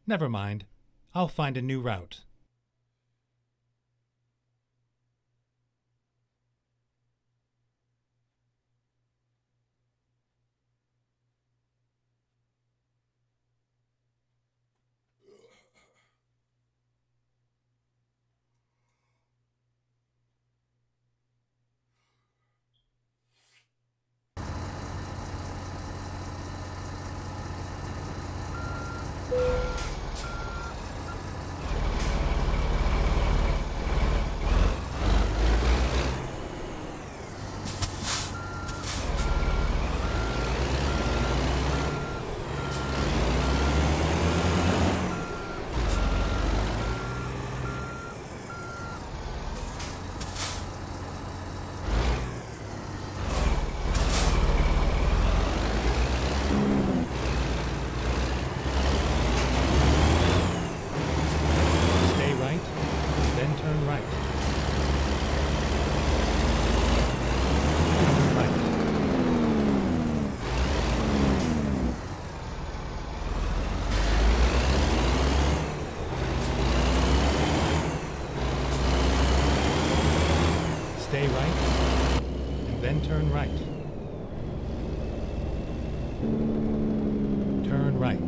Never mind. I'll find a new route. Stay right, and then turn right. Turn right.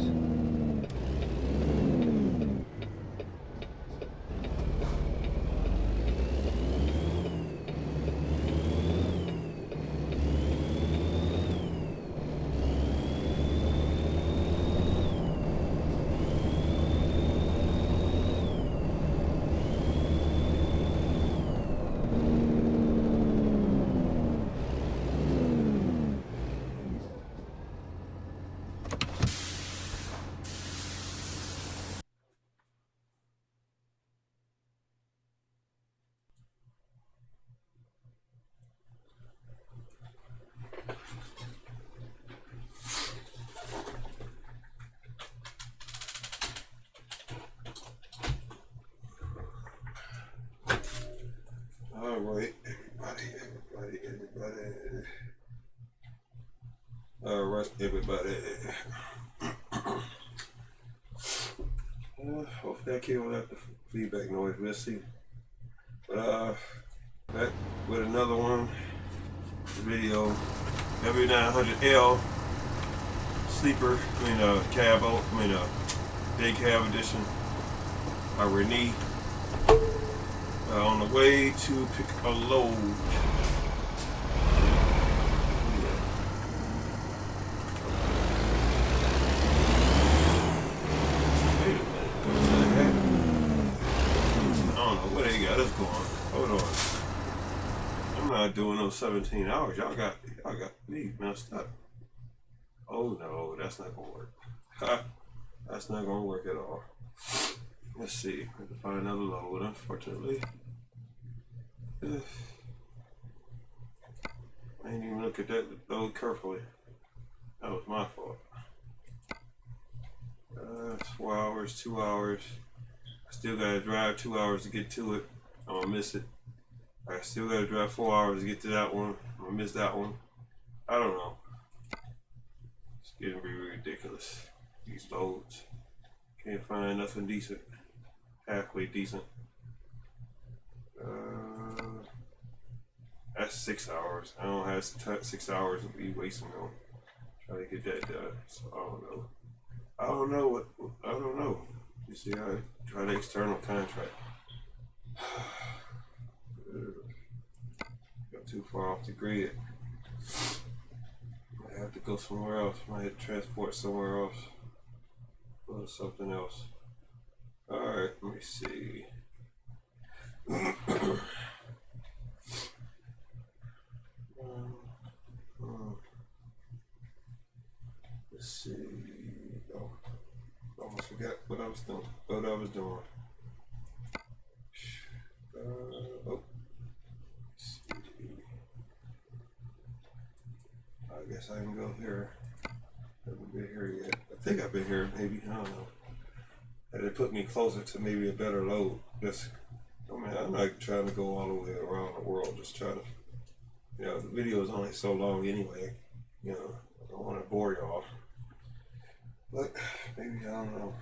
All right, everybody. All right, everybody. Hopefully I can't have the feedback noise. We'll see. But back with another one. Video. W900L sleeper. Cab. Big cab edition. Renenate. On the way to pick a load. Wait a minute. What the heck? I don't know what they got us going. Hold on. I'm not doing those 17 hours. Y'all got me messed up. Oh no, that's not gonna work. That's not gonna work at all. Let's see. I have to find another load, unfortunately. I didn't even look at that load carefully. That was my fault. 4 hours, 2 hours. I still gotta drive 2 hours to get to it. I'm gonna miss it. I still gotta drive 4 hours to get to that one. I'm gonna miss that one. I don't know. It's getting really ridiculous. These loads. Can't find nothing decent. Halfway decent. That's 6 hours. I don't have 6 hours to be wasting on trying to get that done. So I don't know. I don't know. You see, I try the external contract. Got too far off the grid. I have to go somewhere else. Might have to transport somewhere else. Go to something else. Alright, let me see. Let's see. Oh, almost forgot what I was doing. I guess I can go here. I haven't been here yet. I think I've been here maybe. I don't know. And it put me closer to maybe a better load. I'm not trying to go all the way around the world. Just trying to, the video is only so long anyway. I don't want to bore y'all. But maybe, I don't know.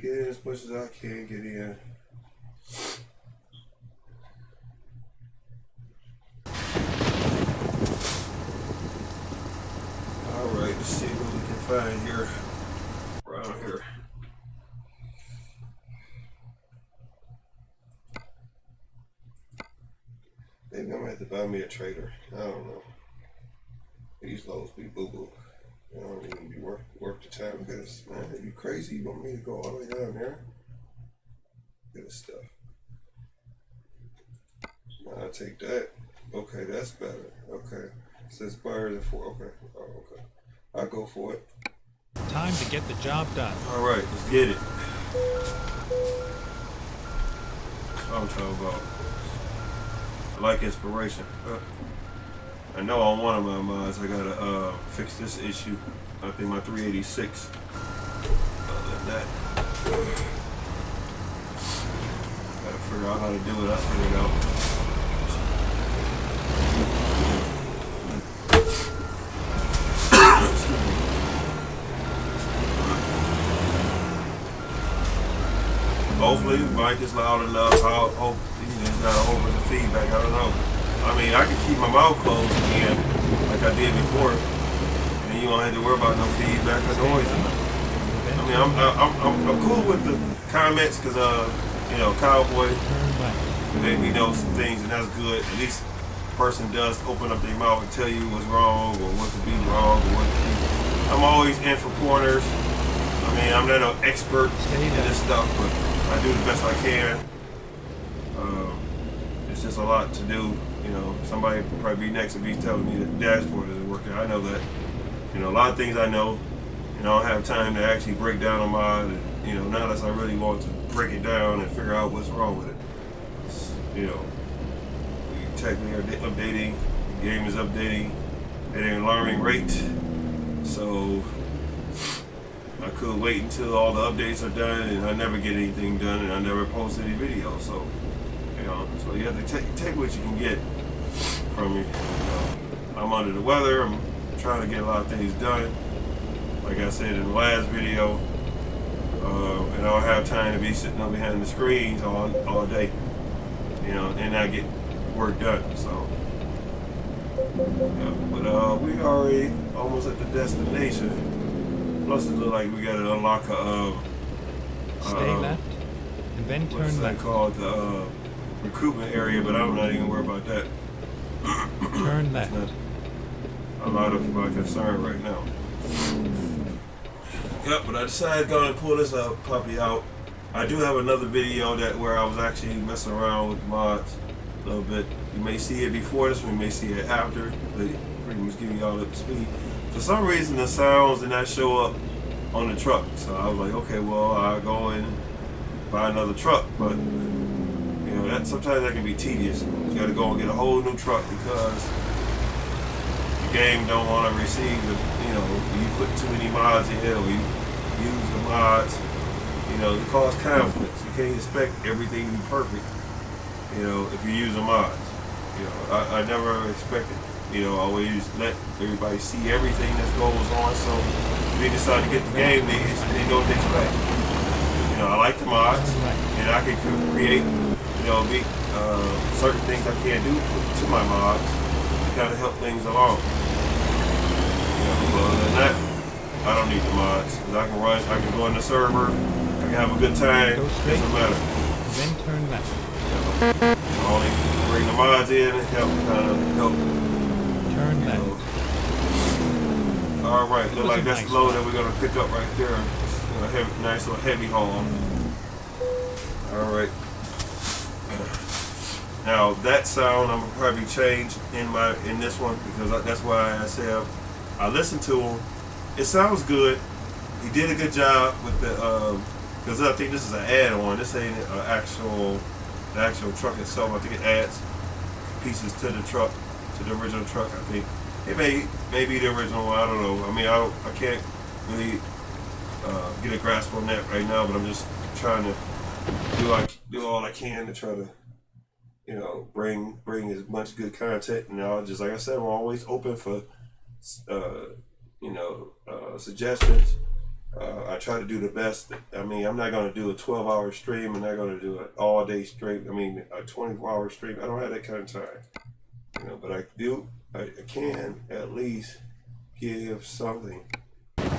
get in as much as I can get in. Alright, let's see what we can find here, around here. Maybe I'm gonna have to buy me a trailer. I don't know. These loads be boo-boo. They don't even be worth the time because, man, are you crazy? You want me to go all the way down there? Good stuff. I'll take that. Okay, that's better. Okay. Says better than 4. Okay. Oh, okay. I'll go for it. Time to get the job done. Alright, let's get it. That's what I'm talking about. I like inspiration. I know on one of my mods I gotta fix this issue. I think my 386. Other than that, gotta figure out how to do it. I'll figure it out. Hopefully, the mic is loud enough. I hope it's not over the feedback. I don't know. I mean, I can keep my mouth closed again, like I did before, and you don't have to worry about no feedback or noise. I mean, I'm cool with the comments because you know, Cowboy made me know some things, and that's good. At least the person does open up their mouth and tell you what's wrong or what could be wrong or what could be. I'm always in for pointers. I mean, I'm not an expert in this stuff, but I do the best I can. It's just a lot to do. You know, somebody would probably be next to me telling me that the dashboard isn't working. I know that. You know, a lot of things I know. You know, I don't have time to actually break down a mod. And, you know, not unless I really want to break it down and figure out what's wrong with it. It's, you know, we technically are updating. The game is updating at an alarming rate. So I could wait until all the updates are done, and I never get anything done, and I never post any videos. So, you know, so you have to take what you can get from me. I'm under the weather. I'm trying to get a lot of things done. Like I said in the last video, and I don't have time to be sitting up behind the screens all day, you know, and not get work done. So, yeah, but we already almost at the destination. Plus, it looks like we got to unlock a Stay left, and then turn what's that left. called? The recruitment area, but I'm not even worried about that. Turn left. That's not a lot of my concern right now. Yep, but I decided to go and pull this puppy out. I do have another video where I was actually messing around with mods a little bit. You may see it before this one, you may see it after, but pretty much give you all up to speed. For some reason, the sounds did not show up on the truck, so I was like, okay, well, I'll go and buy another truck. But you know, sometimes that can be tedious. You got to go and get a whole new truck because the game don't want to receive the, you know, you put too many mods in or you use the mods, you know, it causes conflicts. You can't expect everything to be perfect, you know, if you use the mods. You know, I never expected, you know, I always let everybody see everything that goes on, so if they decide to get the game, they know what to expect. You know, I like the mods, and I can create, you know, certain things I can't do to my mods to kind of help things along. You know, but other than that, I don't need the mods, because I can go in the server, I can have a good time, it doesn't matter. Then turn left. You know, only bring the mods in and help. Turn left. All right, look like that's the load that we're gonna pick up right there. A nice little heavy haul. All right. Now that sound I'm gonna probably change in this one because that's why I said I listened to him. It sounds good. He did a good job with the because I think this is an add-on. This ain't the actual truck itself. I think it adds pieces to the truck, to the original truck. I think it may be the original one. I don't know. I mean, I can't really get a grasp on that right now. But I'm just trying to do all I can to try to, you know, bring as much good content. And I'll just, like I said, I'm always open for you know, suggestions. I try to do the best. I mean, I'm not going to do a 12-hour stream. I'm not going to do an all-day stream. I mean, a 24-hour stream. I don't have that kind of time. You know, but I do. I can at least give something like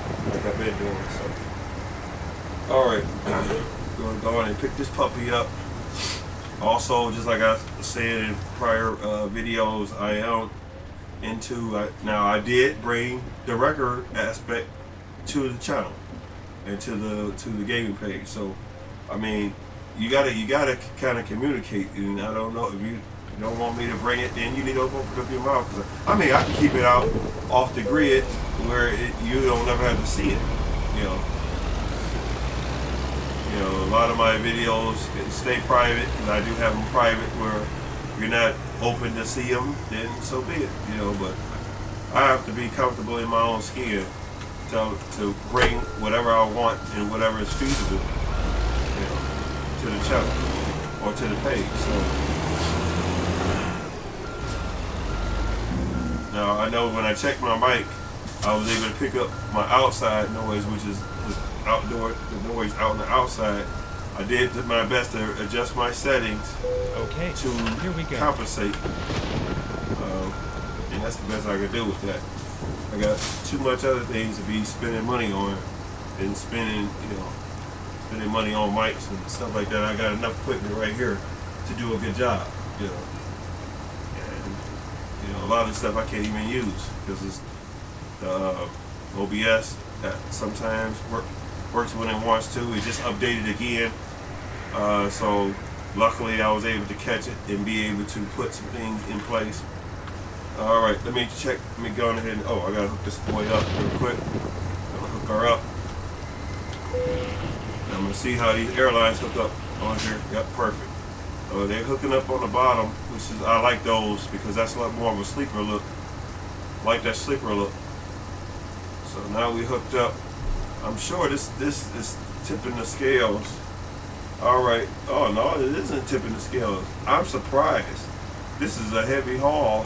I've been doing. So, all right, I'm going to go on and pick this puppy up. Also, just like I said in prior videos, I am into. Now, I did bring the record aspect to the channel and to the gaming page. So, I mean, you gotta kind of communicate. And I don't know if you don't want me to bring it, then you need to open up your mouth. Cause I mean, I can keep it out off the grid where you don't ever have to see it. You know, a lot of my videos stay private, and I do have them private where you're not open to see them. Then so be it. You know, but I have to be comfortable in my own skin to bring whatever I want and whatever is feasible, you know, to the channel or to the page. So now I know when I checked my mic, I was able to pick up my outside noise, which is the outdoor, the noise out on the outside. I did my best to adjust my settings to here we go. compensate, and that's the best I could do with that. I got too much other things to be spending money on and spending money on mics and stuff like that. I got enough equipment right here to do a good job, you know. And, you know, a lot of the stuff I can't even use because it's the OBS that sometimes works when it wants to. It just updated again. So luckily I was able to catch it and be able to put some things in place. All right, let me go on ahead and, I gotta hook this boy up real quick. I'm gonna hook her up. And I'm gonna see how these airlines hook up on here. Yep, perfect. They're hooking up on the bottom, which is, I like those because that's a lot more of a sleeper look. I like that sleeper look. So now we hooked up. I'm sure this is tipping the scales. All right. Oh no, it isn't tipping the scales. I'm surprised. This is a heavy haul.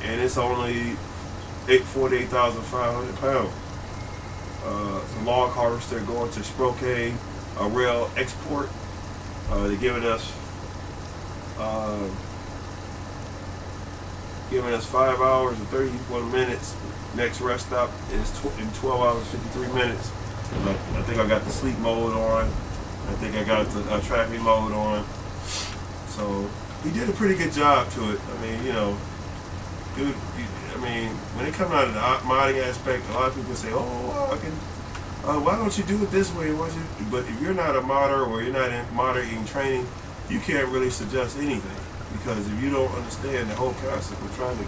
And it's only 48,500 pounds. It's a log harvester going to Spokane, a rail export. They're giving us 5 hours and 31 minutes. Next rest stop is in 12 hours 53 minutes. I think I got the sleep mode on. I think I got the tracking mode on. So he did a pretty good job to it. I mean, you know. Dude, I mean, when it comes out of the modding aspect, a lot of people say, why don't you do it this way? But if you're not a modder or you're not in modding training, you can't really suggest anything. Because if you don't understand the whole concept of trying to,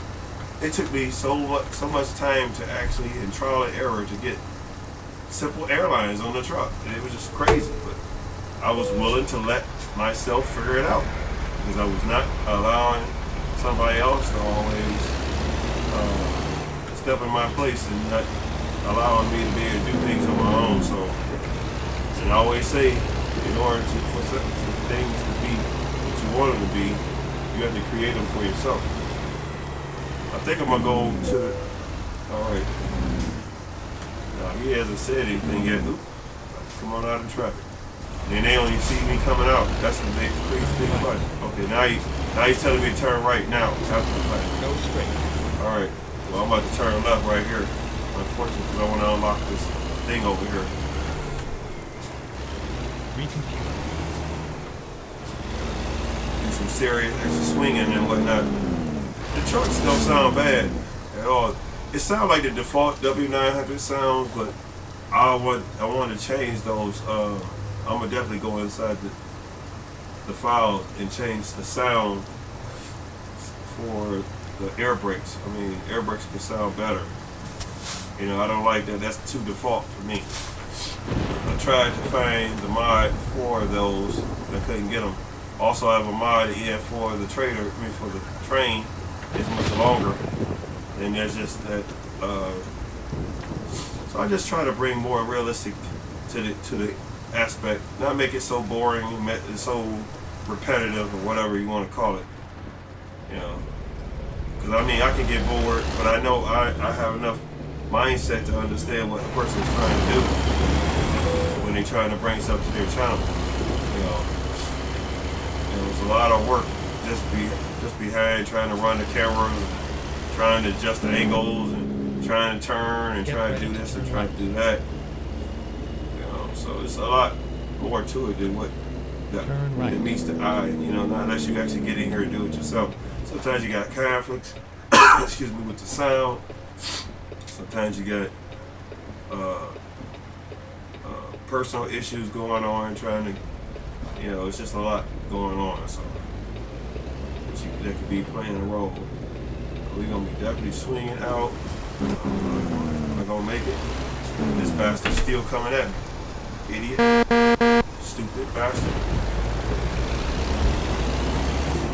it took me so much time to actually, in trial and error, to get simple airlines on the truck. And it was just crazy. But I was willing to let myself figure it out. Because I was not allowing somebody else to always step in my place and not allowing me to be able to do things on my own. So, and I always say, in order for things to be what you want them to be, you have to create them for yourself. I think I'm gonna go to the. All right. Now he hasn't said anything yet. Oop, come on out of traffic. And they only see me coming out. That's the big thing about it. Okay, now he's telling me to turn right now. Go straight. All right. Well, I'm about to turn left right here. Unfortunately, because I want to unlock this thing over here. Recompute. Do some serious extra swinging and whatnot. The trucks don't sound bad at all. It sounds like the default W900 sounds, but I want to change those. I'm gonna definitely go inside the file and change the sound for the air brakes. I mean, air brakes can sound better. You know, I don't like that. That's too default for me. I tried to find the mod for those, but I couldn't get them. Also, I have a mod in for the for the train. It's much longer, and there's just that. So I just try to bring more realistic to the aspect, not make it so boring, so repetitive, or whatever you want to call it. You know, because I mean, I can get bored, but I know I have enough mindset to understand what the person is trying to do when they're trying to bring stuff to their channel. You know, it's a lot of work just behind trying to run the camera, trying to adjust the angles, and trying to turn and trying to do this and trying to do that. You know, so it's a lot more to it than what it meets the eye. You know, not unless you actually get in here and do it yourself. Sometimes you got conflicts, excuse me, with the sound. Sometimes you got personal issues going on, trying to, you know, it's just a lot going on. So that could be playing a role. We're gonna be definitely swinging out. I'm not gonna make it. This bastard's still coming at me. Idiot. Stupid bastard.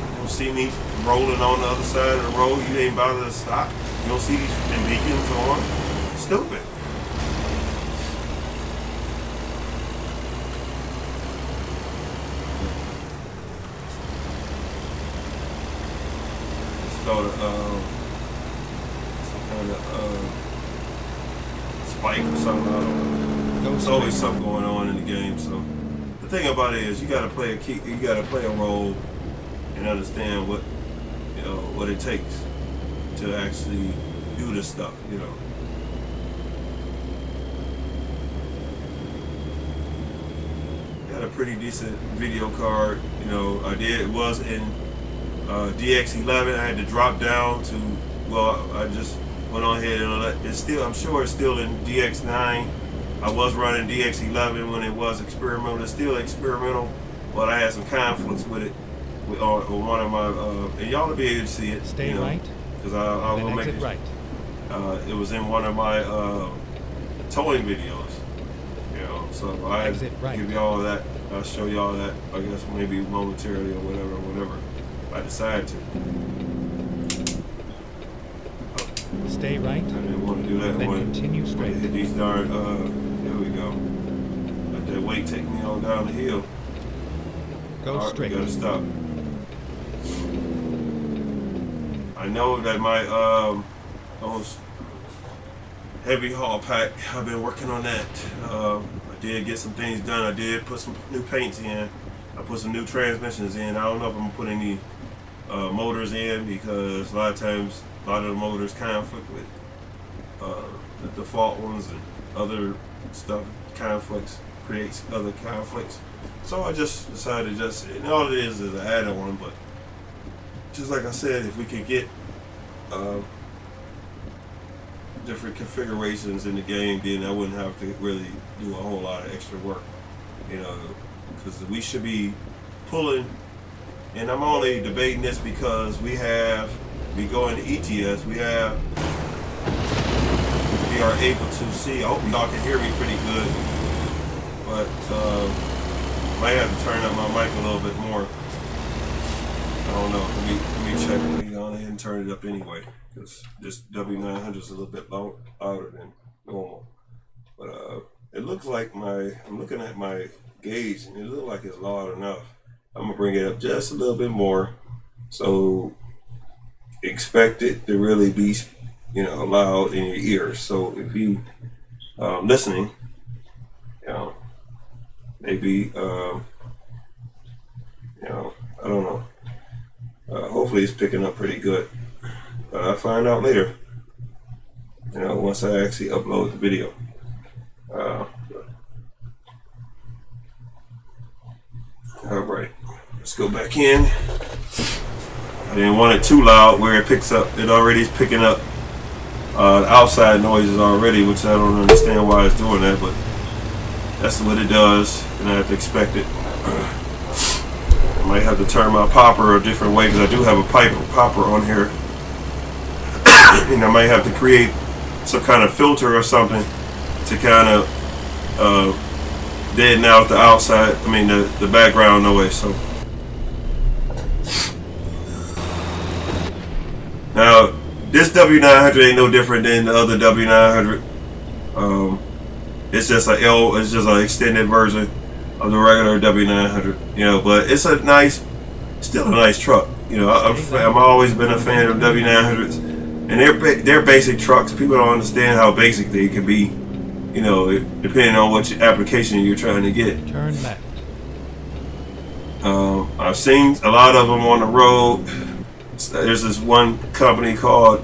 You don't see me rolling on the other side of the road. You ain't bothered to stop. You don't see these beacons on. Stupid. Some kind of spike or something. I don't know. There's always something going on in the game. So the thing about it is, you gotta play a role and understand what, you know, what it takes to actually do this stuff. You know. Got a pretty decent video card. You know, it was in DX11. I had to drop down to, well, I just went on ahead and it's still, I'm sure it's still in DX9. I was running DX11 when it was experimental. It's still experimental, but I had some conflicts with it on one of my, and y'all will be able to see it. Stay, you know, right. Because I will make it right. It was in one of my towing videos. You know, so I give y'all that. I'll show y'all that, I guess, maybe momentarily or whatever. I decide to. Stay right. I didn't want to do that. Then continue straight. Hit these darn, there we go. Let that weight take me on down the hill. Go straight. We gotta stop. I know that my, those heavy haul pack, I've been working on that. I did get some things done. I did put some new paints in. I put some new transmissions in. I don't know if I'm gonna put any motors in, because a lot of times a lot of the motors conflict with the default ones, and other stuff conflicts, creates other conflicts. So I just decided and all it is an add-on, but just like I said, if we could get different configurations in the game, then I wouldn't have to really do a whole lot of extra work, you know, because we should be pulling. And I'm only debating this because we go into ETS, we are able to see. I hope y'all can hear me pretty good, but might have to turn up my mic a little bit more. I don't know. Let me check. Let me go ahead and turn it up anyway, because this W900 is a little bit louder than normal. But it looks like I'm looking at my gauge, and it looks like it's loud enough. I'm gonna bring it up just a little bit more, so expect it to really be, you know, loud in your ears. So if you listening, you know, maybe you know, I don't know. Hopefully it's picking up pretty good, but I'll find out later, you know, once I actually upload the video. All right, let's go back in. I didn't want it too loud where it picks up. It already is picking up the outside noises already, which I don't understand why it's doing that, but that's what it does, and I have to expect it. I might have to turn my popper a different way, because I do have a popper on here. And I might have to create some kind of filter or something to kind of deaden out the outside, the background noise. So now this W900 ain't no different than the other W900. It's just an extended version of the regular W900, you know, but it's still a nice truck. You know, I've always been a fan of W900s. And they're basic trucks. People don't understand how basic they can be, you know, depending on what application you're trying to get. Turn left. I've seen a lot of them on the road. There's this one company called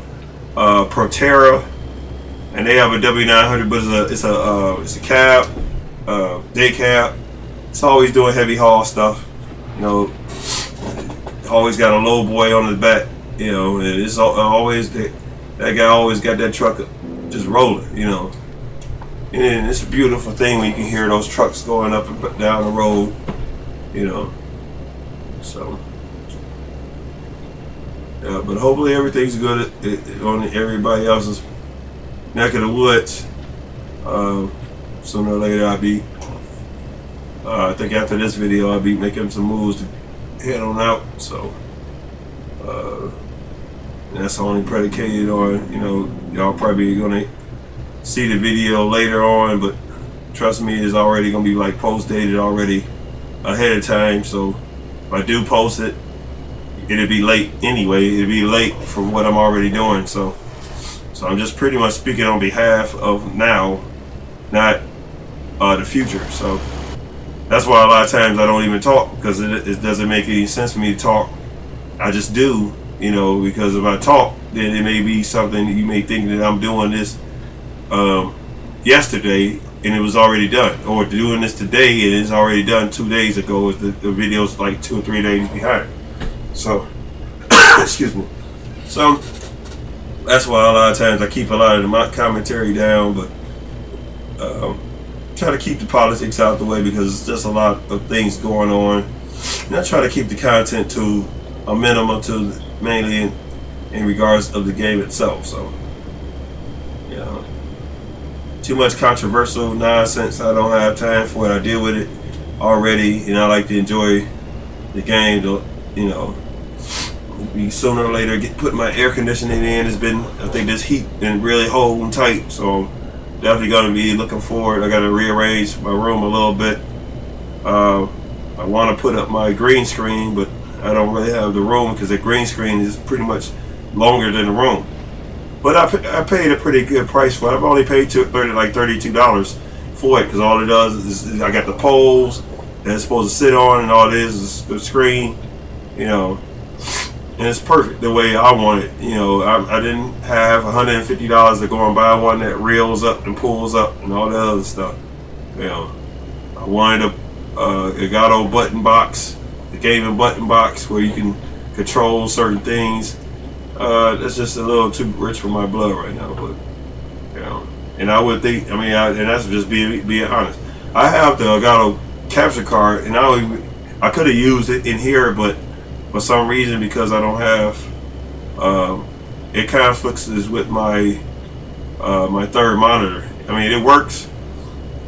Proterra, and they have a W900, but it's a cab, day cab. It's always doing heavy haul stuff, you know. Always got a low boy on the back, you know, and it's always that guy always got that truck just rolling, you know. And it's a beautiful thing when you can hear those trucks going up and down the road, you know. So, yeah, but hopefully everything's good on everybody else's neck of the woods. Sooner or later, I'll be. I think after this video, I'll be making some moves to head on out. So, that's only predicated on, you know, y'all probably gonna see the video later on, but trust me, it's already gonna be like post dated already ahead of time. So if I do post it, it'll be late anyway. It'll be late from what I'm already doing. So I'm just pretty much speaking on behalf of now, not the future. So that's why a lot of times I don't even talk, because it doesn't make any sense for me to talk. I just do, you know, because if I talk, then it may be something that you may think that I'm doing this yesterday and it was already done, or doing this today and it's already done 2 days ago. The video's like 2 or 3 days behind. So, excuse me. So that's why a lot of times I keep a lot of the commentary down, but try to keep the politics out the way, because it's just a lot of things going on. And I try to keep the content to a minimum, to mainly in regards of the game itself. So, you know, too much controversial nonsense, I don't have time for it. I deal with it already, and I like to enjoy the game. To, you know, be sooner or later put my air conditioning in. It's been, I think this heat been really holding tight, so I'm definitely gonna be looking forward. I gotta rearrange my room a little bit. I want to put up my green screen, but I don't really have the room, because the green screen is pretty much longer than the room. But I paid a pretty good price for it. I've only paid like $32 for it, because all it does is I got the poles that it's supposed to sit on, and all it is the screen, you know, and it's perfect the way I want it. You know, I didn't have $150 to go and buy one that reels up and pulls up and all that other stuff. You know, I wanted a Elgato button box, the gaming button box, where you can control certain things. That's just a little too rich for my blood right now, but you know. And I would think, I mean, and that's just being honest. I have the Elgato capture card, and I could have used it in here, but for some reason, because I don't have, it conflicts with my my third monitor. I mean, it works,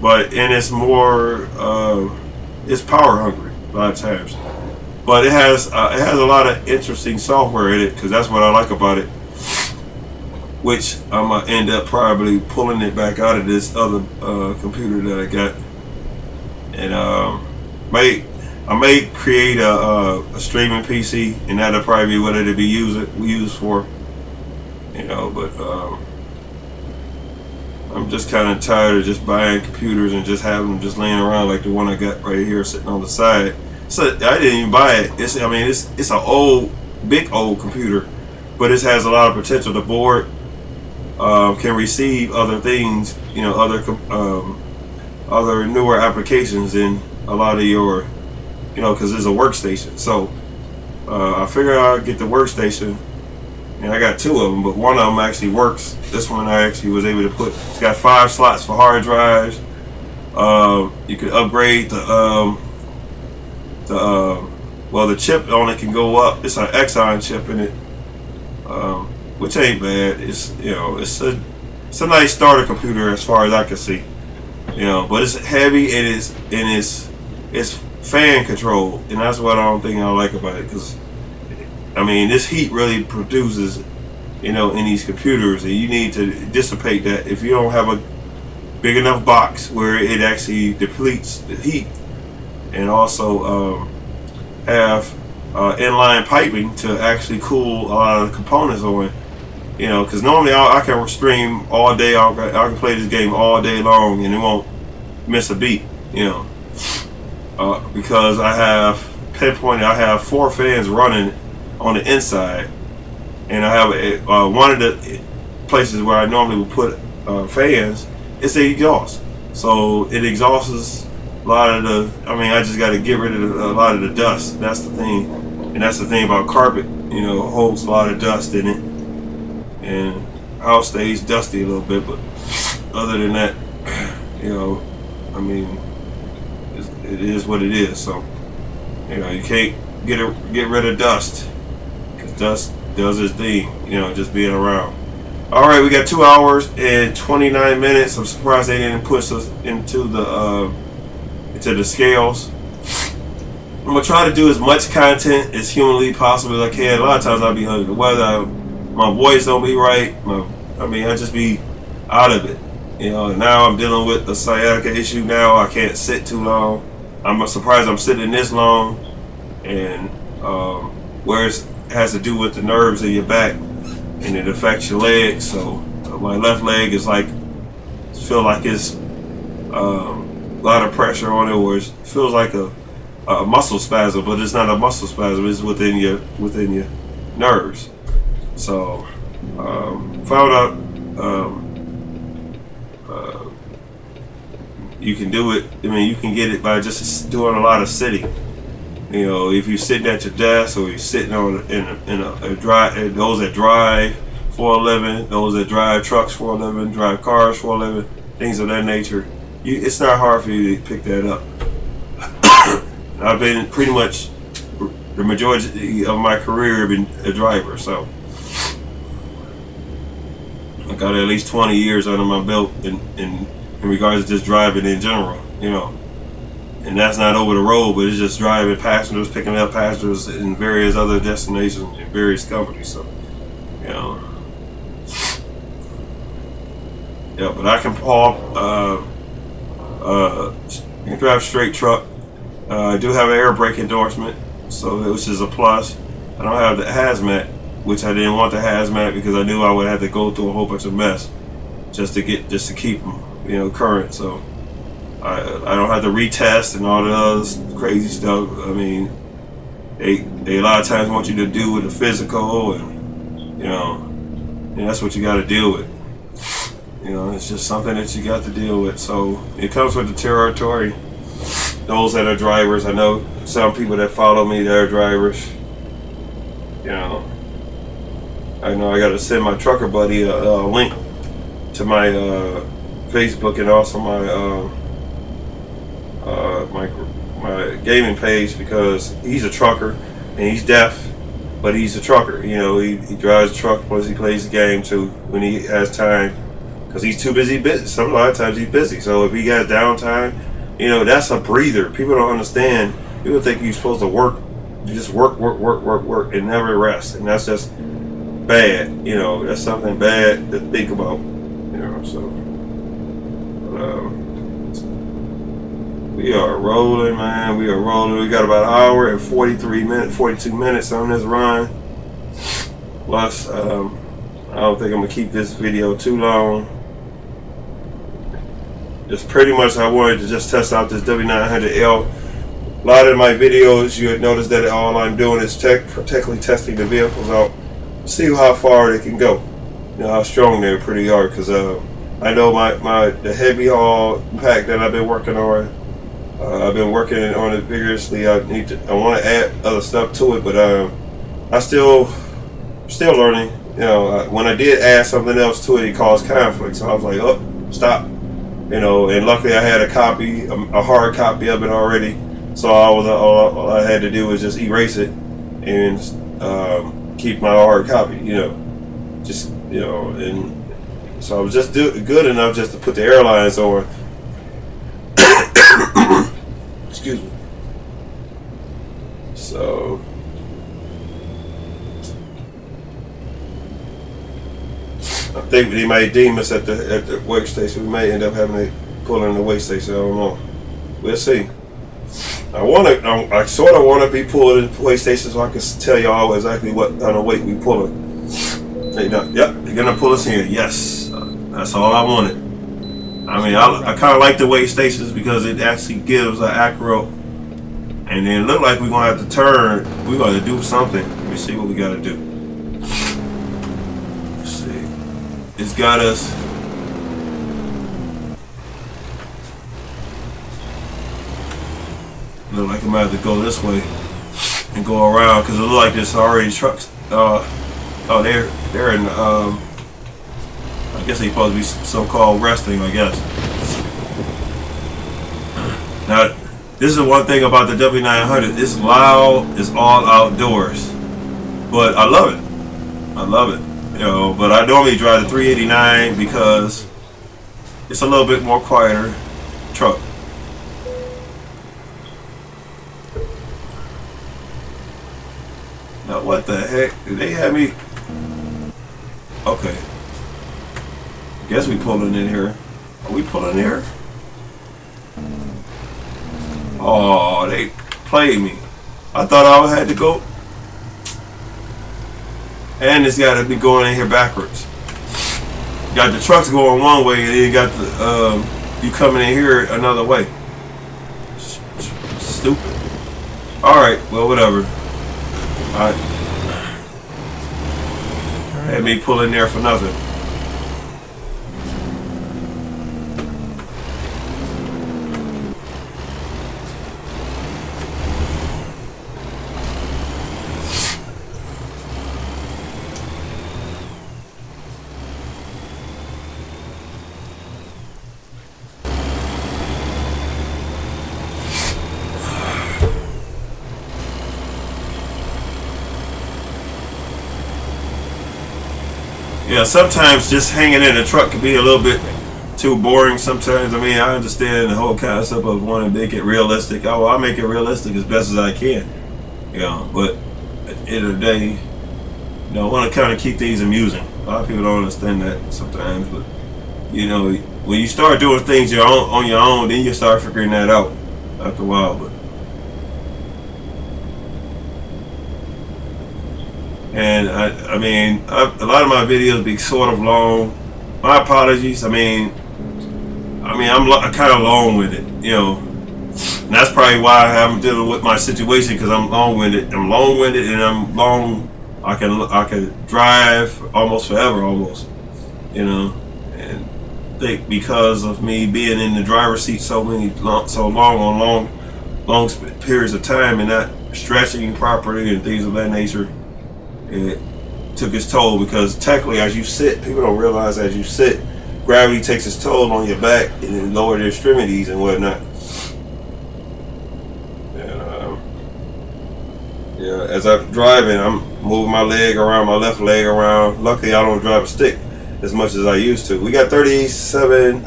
but it's more, it's power hungry a lot of times. But it has a lot of interesting software in it, because that's what I like about it. Which I'm gonna end up probably pulling it back out of this other computer that I got, and I may create a streaming PC, and that'll probably be what it'll be used for, you know. But I'm just kind of tired of just buying computers and just having them just laying around like the one I got right here sitting on the side. So I didn't even buy it. It's an old, big old computer, but it has a lot of potential. The board can receive other things, you know, other newer applications in a lot of your, you know, because it's a workstation. So I figured I'd get the workstation, and I got 2 of them, but one of them actually works. This one I actually was able to put. It's got 5 slots for hard drives. You could upgrade the chip on it can go up. It's an Exxon chip in it, which ain't bad. It's, you know, it's a nice starter computer as far as I can see, you know. But it's heavy, and it's fan controlled, and that's what I don't think I like about it. Because I mean, this heat really produces, you know, in these computers, and you need to dissipate that. If you don't have a big enough box where it actually depletes the heat, and also have inline piping to actually cool a lot of the components on, You know, because normally I can stream all day. I can play this game all day long and it won't miss a beat. You know, because I have pinpointed. I have 4 fans running on the inside, and I have one of the places where I normally would put fans. It's the exhaust, so it exhausts a lot of the. I mean, I just got to get rid of a lot of the dust. That's the thing, and that's the thing about carpet. You know, it holds a lot of dust in it. And house stays dusty a little bit, but other than that, you know, I mean, it is what it is. So, you know, you can't get rid of dust, because dust does its thing. You know, just being around. All right, we got 2 hours and 29 minutes. I'm surprised they didn't push us into the scales. I'm gonna try to do as much content as humanly possible as I can. A lot of times I'll be under the weather. My voice don't be right. I just be out of it. You know, now I'm dealing with a sciatica issue now. I can't sit too long. I'm surprised I'm sitting this long. And where it has to do with the nerves in your back, and it affects your legs. So my left leg is like, feel like it's a lot of pressure on it, or it feels like a muscle spasm, but it's not a muscle spasm. It's within your nerves. So, found out you can do it. I mean, you can get it by just doing a lot of sitting. You know, if you're sitting at your desk, or you're sitting in a drive. Those that drive for a living, those that drive trucks for a living, drive cars for a living, things of that nature. It's not hard for you to pick that up. I've been pretty much the majority of my career been a driver, so. I got at least 20 years under my belt in regards to just driving in general, you know. And that's not over the road, but it's just driving passengers, picking up passengers in various other destinations in various companies. So, you know. Yeah, but I can drive straight truck. I do have an air brake endorsement, so which is a plus. I don't have the hazmat, which I didn't want the hazmat because I knew I would have to go through a whole bunch of mess just to keep them, you know, current. So I don't have to retest and all the other crazy stuff. I mean, they a lot of times want you to do with the physical, and you know, and that's what you got to deal with. You know, it's just something that you got to deal with. So it comes with the territory. Those that are drivers, I know some people that follow me that are drivers. You know, I know I got to send my trucker buddy a link to my Facebook and also my gaming page, because he's a trucker and he's deaf, but he's a trucker. You know, he drives a truck plus he plays the game too when he has time, because he's too busy. A lot of times he's busy. So if he got downtime, you know, that's a breather. People don't understand. People think you're supposed to work. You just work, and never rest, and that's just bad. You know, that's something bad to think about. You know, so we are rolling, man. We are rolling. We got about an hour and 42 minutes on this run. Plus, I don't think I'm gonna keep this video too long. Just pretty much, I wanted to just test out this W900L. A lot of my videos, you had noticed that all I'm doing is technically testing the vehicles out, see how far they can go, you know, how strong they're pretty hard. Because I know the heavy haul pack that I've been working on, I've been working on it vigorously. I want to add other stuff to it, but I still learning. You know, when I did add something else to it, it caused conflict. So I was like, oh, stop. You know, and luckily I had a copy, a hard copy of it already. So all I had to do was just erase it and keep my hard copy. You know, just, you know, and so I was just good enough just to put the airlines on. Excuse me. So I think they might deem us at the workstation. We may end up having to pull in the weigh station. I don't know. We'll see. I sort of want to be pulled in the weigh station so I can tell y'all exactly what kind of weight we pulling. Yep, they're gonna pull us in. Yes, that's all I wanted. I mean, I kind of like the way stations because it actually gives an accurate. And then it look like we're gonna have to turn. We're gonna do something. Let me see what we gotta do. Let's see. It's got us. Look like we might have to go this way and go around because it look like there's already trucks. Oh, they're in. I guess they supposed to be so-called resting. I guess. Now, this is one thing about the W900. It's loud. It's all outdoors, but I love it. I love it. You know, but I normally drive the 389 because it's a little bit more quieter truck. Now, what the heck? Did they have me? Okay. Guess we pulling in here. Are we pulling in here? Oh, they played me. I thought I had to go. And it's got to be going in here backwards. Got the trucks going one way, and then you got the you coming in here another way. Stupid. All right, well, whatever. All right. Had me pull in there for nothing. Yeah, sometimes just hanging in a truck can be a little bit too boring sometimes. I mean, I understand the whole concept of wanting to make it realistic. Oh, I'll make it realistic as best as I can. You know, but at the end of the day, you know, I want to kind of keep things amusing. A lot of people don't understand that sometimes, but you know, when you start doing things on your own, then you start figuring that out after a while. But and I mean, a lot of my videos be sort of long. My apologies. I mean, I'm kind of long-winded, you know. And that's probably why I'm dealing with my situation because I'm long-winded. I'm long-winded, and I'm long. I can drive almost forever, almost, you know. And I think because of me being in the driver's seat so long periods of time and not stretching properly and things of that nature. It took its toll because technically as you sit, people don't realize as you sit, gravity takes its toll on your back and then lower the extremities and whatnot. And yeah, as I'm driving, I'm moving my leg around, my left leg around. Luckily I don't drive a stick as much as I used to. We got 37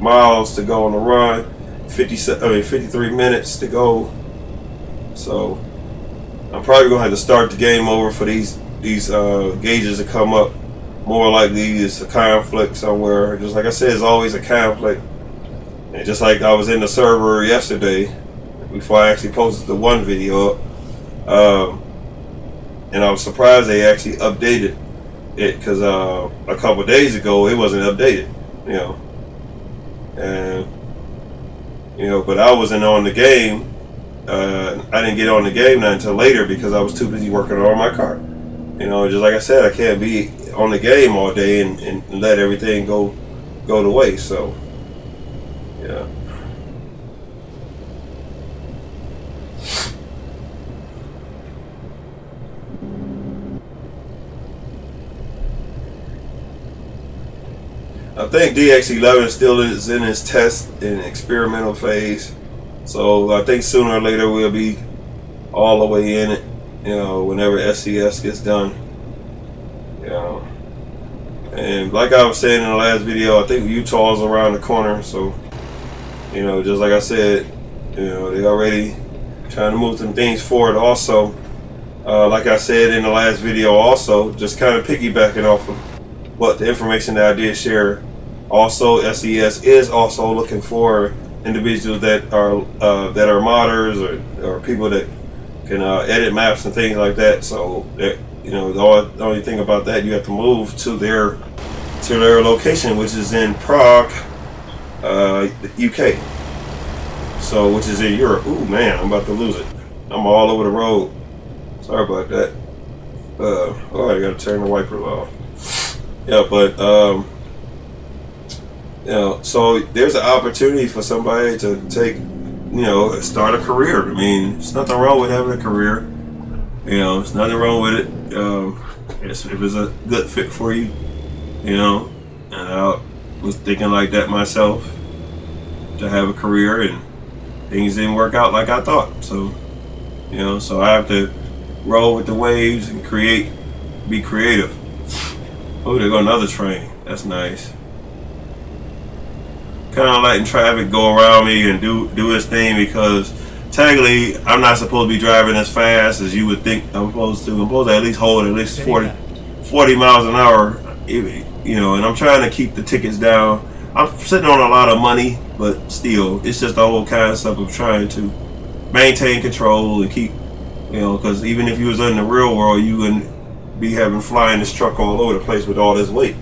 miles to go on the run, 53 minutes to go. So I'm probably gonna have to start the game over for these gauges to come up. More likely it's a conflict somewhere. Just like I said, it's always a conflict. And just like I was in the server yesterday, before I actually posted the one video up, and I was surprised they actually updated it because a couple days ago it wasn't updated, you know. And you know, but I wasn't on the game. I didn't get on the game not until later because I was too busy working on my car. You know, just like I said, I can't be on the game all day and let everything go to waste. So, yeah. I think DX11 still is in its test and experimental phase. So I think sooner or later we'll be all the way in it, you know, whenever SCS gets done. You know. And like I was saying in the last video, I think Utah's around the corner. So, you know, just like I said, you know, they already trying to move some things forward also. Like I said in the last video also, just kind of piggybacking off of what the information that I did share. Also, SCS is also looking for individuals that are modders or people that can edit maps and things like that. So you know, the only thing about that, you have to move to their location, which is in Prague, UK. So, which is in Europe. Ooh, man, I'm about to lose it. I'm all over the road. Sorry about that. Oh, I gotta turn the wipers off. Yeah, but you know, so there's an opportunity for somebody to take, you know, start a career. I mean, there's nothing wrong with having a career. You know, there's nothing wrong with it. If it's a good fit for you, you know. And I was thinking like that myself, to have a career, and things didn't work out like I thought. So, you know, so I have to roll with the waves and be creative. Oh, there go another train. That's nice. Kind of letting traffic go around me and do its thing, because technically I'm not supposed to be driving as fast as you would think I'm supposed to. I'm supposed to at least hold at least 40 miles an hour, you know, and I'm trying to keep the tickets down. I'm sitting on a lot of money, but still, it's just the whole concept of trying to maintain control and keep, you know, because even if you was in the real world, you wouldn't be having flying this truck all over the place with all this weight.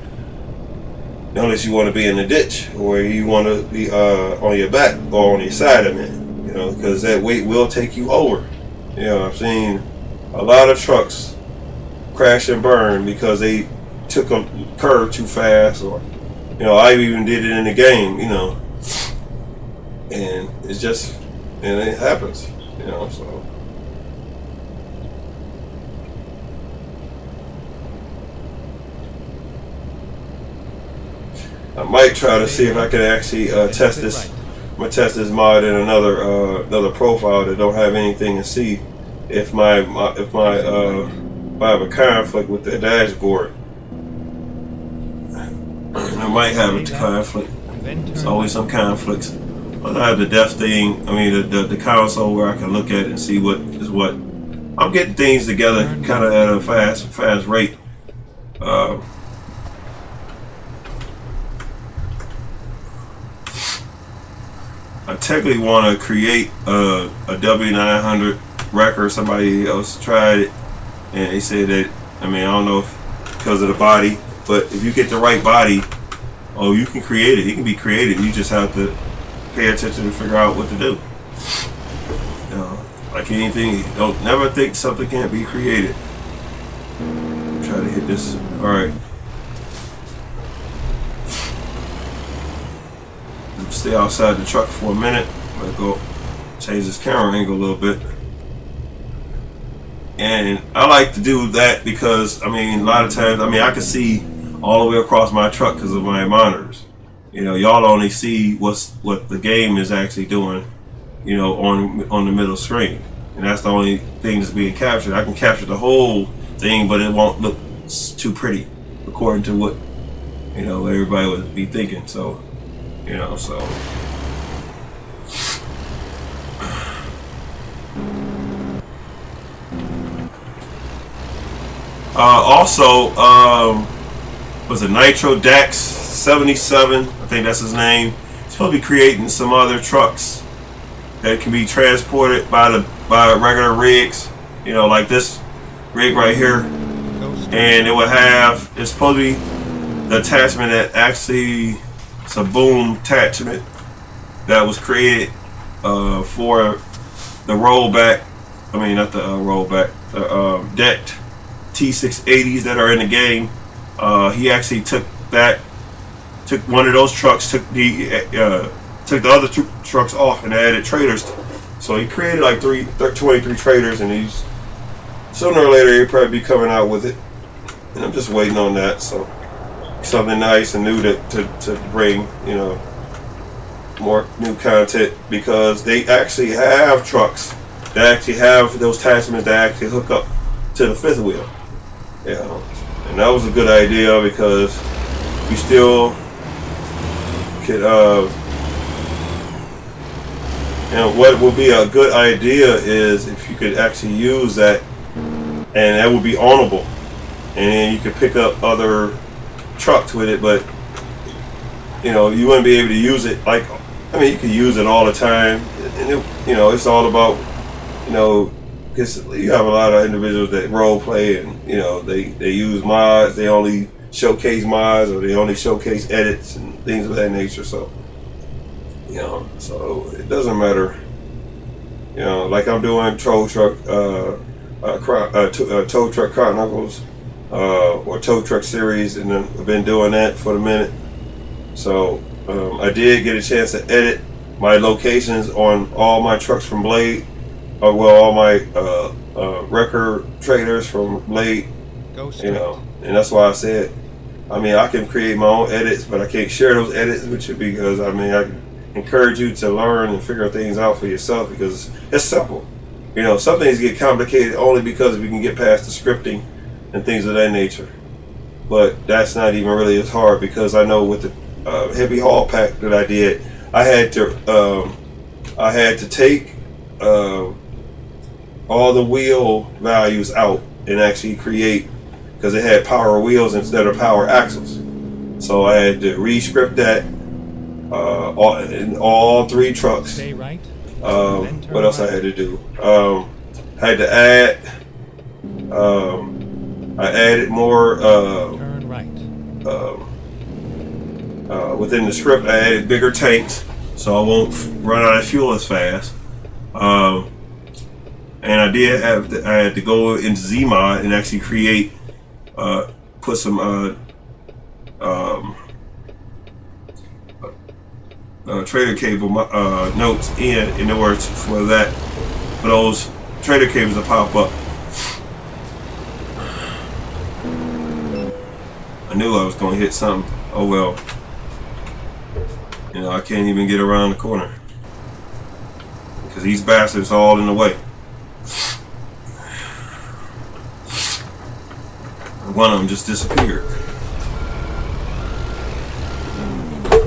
Unless you want to be in the ditch, or you want to be on your back or on your side of it, you know, because that weight will take you over. You know, I've seen a lot of trucks crash and burn because they took a curve too fast, or, you know, I even did it in the game, you know, and it's just, and it happens, you know, so. I might try to see if I can actually test this. I'm gonna test this mod in another profile that don't have anything, and see if I have a conflict with the dashboard. I might have a conflict. There's always some conflicts. But I have the depth thing. I mean the console where I can look at it and see what is what. I'm getting things together kind of at a fast rate. I technically want to create a W900 record. Somebody else tried it, and they said that, I mean, I don't know if because of the body, but if you get the right body, oh, you can create it. It can be created. You just have to pay attention and figure out what to do. You know, like anything, don't never think something can't be created. Try to hit this. All right. Stay outside the truck for a minute. I'm gonna go change this camera angle a little bit. And I like to do that because, I mean, a lot of times, I mean, I can see all the way across my truck because of my monitors. You know, y'all only see what the game is actually doing, you know, on the middle screen. And that's the only thing that's being captured. I can capture the whole thing, but it won't look too pretty according to what, you know, everybody would be thinking. So, you know, so also was a Nitro Dax 77, I think that's his name. He's supposed to be creating some other trucks that can be transported by regular rigs, you know, like this rig right here, and it would have, it's supposed to be the attachment that actually, it's a boom attachment that was created for the rollback. I mean, not the rollback. The decked T680s that are in the game. He actually took one of those trucks, took the other two trucks off and added trailers. So he created like 23 trailers, and he's sooner or later he'll probably be coming out with it. And I'm just waiting on that. So. Something nice and new to bring, you know, more new content, because they actually have trucks that actually have those attachments that actually hook up to the fifth wheel. You know, and that was a good idea, because you still could, you know, what would be a good idea is if you could actually use that, and that would be ownable, and then you could pick up other trucks with it, but, you know, you wouldn't be able to use it like, I mean, you could use it all the time, and it, you know, it's all about, you know, because you have a lot of individuals that role play, and you know they use mods. They only showcase mods, or they only showcase edits and things of that nature. So you know, so it doesn't matter. You know, like I'm doing tow truck, tow truck chronicles, or tow truck series, and I've been doing that for a minute. So I did get a chance to edit my locations on all my trucks from Blade, well, all my record traders from Blade. You know, and that's why I said, I mean, I can create my own edits, but I can't share those edits with you because I mean, I encourage you to learn and figure things out for yourself because it's simple. You know, some things get complicated only because we can get past the scripting and things of that nature. But that's not even really as hard because I know with the heavy haul pack that I did, I had to take all the wheel values out and actually create, because it had power wheels instead of power axles. So I had to re-script that in all three trucks. Stay right. What else I had to do? I had to add. I added more. Turn right. Within the script, I added bigger tanks, so I won't run out of fuel as fast. And I had to go into Zmod and actually create, put some trader cable notes in order for those trader cables to pop up. I knew I was going to hit something. Oh well. You know, I can't even get around the corner because these bastards are all in the way. One of them just disappeared.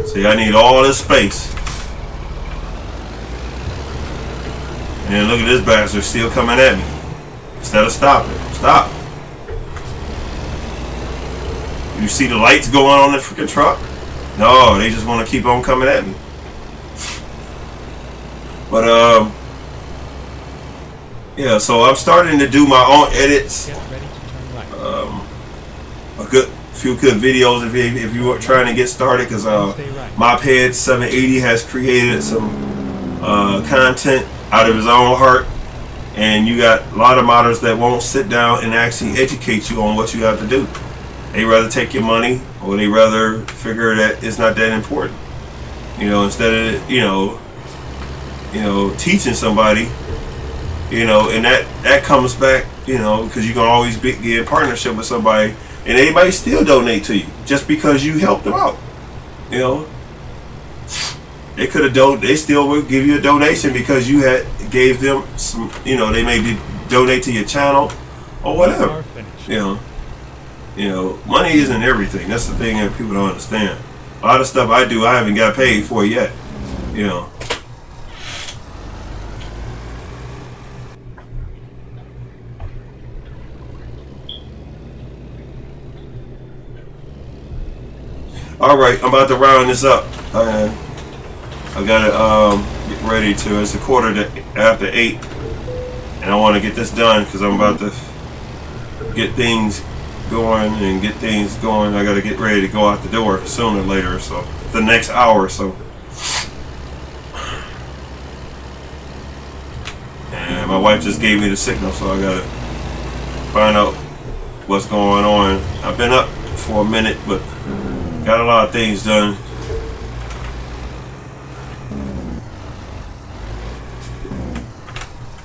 See, I need all this space. And then look at this bastard still coming at me. Instead of stopping. Stop. You see the lights going on the freaking truck? No, they just want to keep on coming at me. But yeah, so I'm starting to do my own edits. Get ready to turn right. A few good videos if you are trying to get started, because Mophead 780 has created some content out of his own heart, and you got a lot of modders that won't sit down and actually educate you on what you have to do. They rather take your money, or they rather figure that it's not that important. You know, instead of you know teaching somebody, you know, and that comes back, you know, because you can always get in partnership with somebody, and anybody still donate to you just because you helped them out. You know, they could have they still would give you a donation because you gave them some. You know, they maybe donate to your channel or whatever. You know, money isn't everything. That's the thing that people don't understand. A lot of stuff I do, I haven't got paid for yet. You know. All right, I'm about to round this up. I gotta get ready to. It's a quarter after 8, and I want to get this done because I'm about to get things going and get things going. I gotta get ready to go out the door sooner or later, so the next hour or so. And my wife just gave me the signal, so I gotta find out what's going on. I've been up for a minute, but got a lot of things done.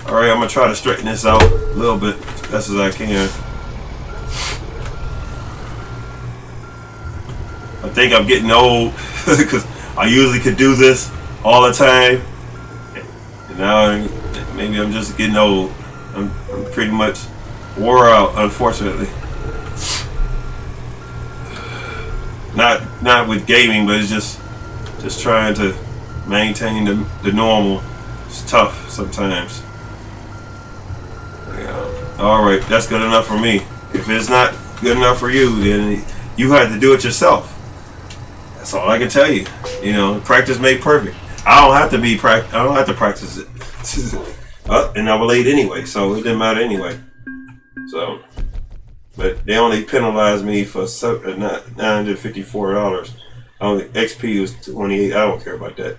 Alright, I'm gonna try to straighten this out a little bit as best as I can. I think I'm getting old because I usually could do this all the time. And now maybe I'm just getting old. I'm pretty much wore out, unfortunately. Not with gaming, but it's just trying to maintain the normal. It's tough sometimes. Yeah. All right, that's good enough for me. If it's not good enough for you, then you have to do it yourself. That's all I can tell you. You know, practice make perfect. I don't have to practice it. And I was late anyway, so it didn't matter anyway. So, but they only penalized me for $954. Only XP was 28. I don't care about that,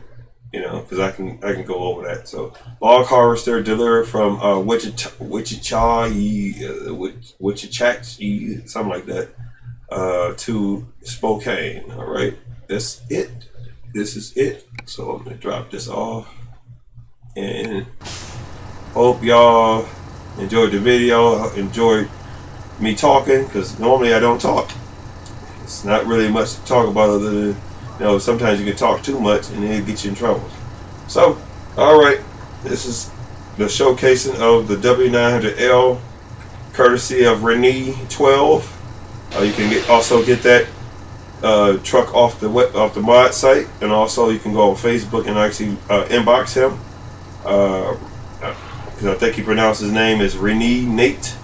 you know, because I can go over that. So, log harvester delivered from Wichita, something like that, to Spokane. All right, that's it. This is it. So I'm gonna drop this off, and hope y'all enjoyed the video. Enjoyed me talking, because normally I don't talk. It's not really much to talk about other than, you know, sometimes you can talk too much and it'll get you in trouble. So, alright, this is the showcasing of the W900L, courtesy of Renenate 12. You can also get that truck off the mod site, and also you can go on Facebook and actually inbox him. Because I think he pronounced his name as Renenate.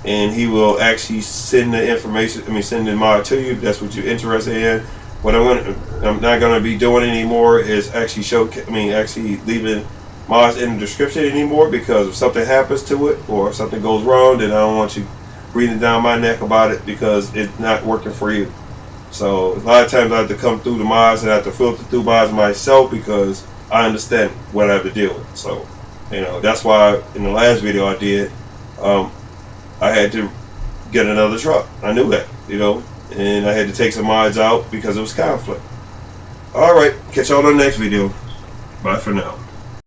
And he will actually send the information, send the mod to you if that's what you're interested in. What I'm not gonna be doing anymore is actually actually leaving mods in the description anymore, because if something happens to it or if something goes wrong, then I don't want you breathing down my neck about it, because it's not working for you. So a lot of times I have to come through the mods and I have to filter through mods myself, because I understand what I have to deal with. So, you know, that's why in the last video I did, I had to get another truck. I knew that, you know, and I had to take some mods out because it was conflict. Alright, catch y'all on the next video. Bye for now.